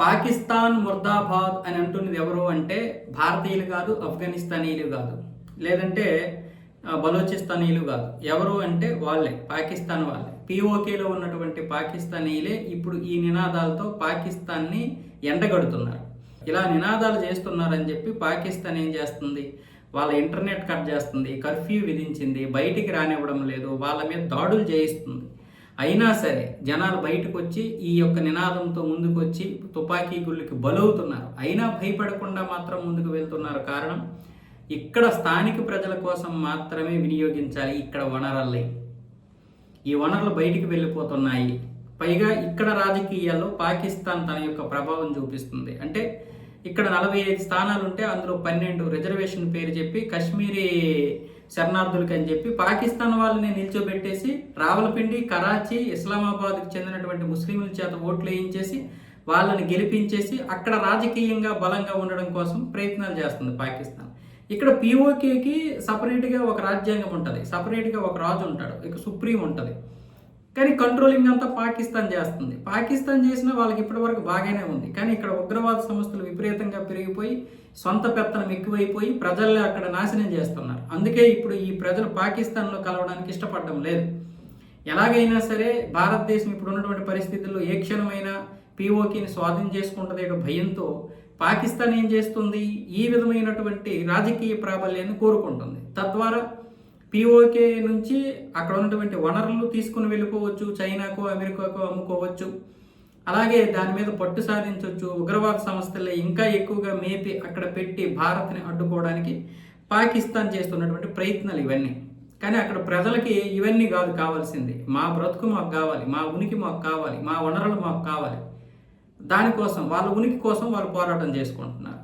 పాకిస్తాన్ ముర్దాబాద్ అని అంటున్నది ఎవరు అంటే భారతీయులు కాదు, ఆఫ్ఘనిస్తానీయులు కాదు, లేదంటే బలోచిస్తానీయులు కాదు. ఎవరు అంటే వాళ్ళే, పాకిస్తాన్ వాళ్ళే. పిఓకేలో ఉన్నటువంటి పాకిస్తానీయులే ఇప్పుడు ఈ నినాదాలతో పాకిస్తాన్ని ఎండగడుతున్నారు. ఇలా నినాదాలు చేస్తున్నారని చెప్పి పాకిస్తాన్ ఏం చేస్తుంది, వాళ్ళ ఇంటర్నెట్ కట్ చేస్తుంది, కర్ఫ్యూ విధించింది, బయటికి రానివ్వడం లేదు, వాళ్ళ మీద దాడులు చేయిస్తుంది. అయినా సరే జనాలు బయటకు వచ్చి ఈ యొక్క నినాదంతో ముందుకు వచ్చి తుపాకీ గుళ్ళకి బలవుతున్నారు. అయినా భయపడకుండా మాత్రం ముందుకు వెళ్తున్నారు. కారణం, ఇక్కడ స్థానిక ప్రజల కోసం మాత్రమే వినియోగించాలి ఇక్కడ వనరుల్ని. ఈ వనరులు బయటికి వెళ్ళిపోతున్నాయి. పైగా ఇక్కడ రాజకీయాల్లో పాకిస్తాన్ తన యొక్క ప్రభావం చూపిస్తుంది. అంటే ఇక్కడ 45 స్థానాలు ఉంటే అందులో 12 రిజర్వేషన్ పేరు చెప్పి కాశ్మీరీ శరణార్థులకి అని చెప్పి పాకిస్తాన్ వాళ్ళని నిల్చోబెట్టేసి రావలపిండి, కరాచీ, ఇస్లామాబాద్కి చెందినటువంటి ముస్లింల చేత ఓట్లు వేయించేసి వాళ్ళని గెలిపించేసి అక్కడ రాజకీయంగా బలంగా ఉండడం కోసం ప్రయత్నాలు చేస్తుంది పాకిస్తాన్. ఇక్కడ పిఓకేకి సపరేట్గా ఒక రాజ్యాంగం ఉంటుంది, సపరేట్గా ఒక రాజు ఉంటాడు, ఇక సుప్రీం ఉంటుంది. కానీ కంట్రోలింగ్ అంతా పాకిస్తాన్ చేస్తుంది. పాకిస్తాన్ చేసినా వాళ్ళకి ఇప్పటివరకు బాగానే ఉంది. కానీ ఇక్కడ ఉగ్రవాద సంస్థలు విపరీతంగా పెరిగిపోయి సొంత పెత్తనం ఎక్కువైపోయి ప్రజల్ని అక్కడ నాశనం చేస్తున్నారు. అందుకే ఇప్పుడు ఈ ప్రజలు పాకిస్తాన్లో కలవడానికి ఇష్టపడడం లేదు. ఎలాగైనా సరే భారతదేశం ఇప్పుడు ఉన్నటువంటి పరిస్థితుల్లో ఏ క్షణమైనా పిఓకేని స్వాధీనం చేసుకుంటుంది భయంతో పాకిస్తాన్ ఏం చేస్తుంది, ఈ విధమైనటువంటి రాజకీయ ప్రాబల్యాన్ని కోరుకుంటుంది. తద్వారా పిఓకే నుంచి అక్కడ ఉన్నటువంటి వనరులు తీసుకుని వెళ్ళిపోవచ్చు, చైనాకో అమెరికాకో అమ్ముకోవచ్చు, అలాగే దాని మీద పట్టు సాధించవచ్చు. ఉగ్రవాద సంస్థలే ఇంకా ఎక్కువగా మేపి అక్కడ పెట్టి భారత్ని అడ్డుకోవడానికి పాకిస్తాన్ చేస్తున్నటువంటి ప్రయత్నాలు ఇవన్నీ. కానీ అక్కడ ప్రజలకి ఇవన్నీ కాదు కావాల్సింది, మా బ్రతుకు మాకు కావాలి, మా ఉనికి మాకు కావాలి, మా వనరులు మాకు కావాలి. దానికోసం వాళ్ళ ఉనికి కోసం వాళ్ళు పోరాటం చేసుకుంటున్నారు.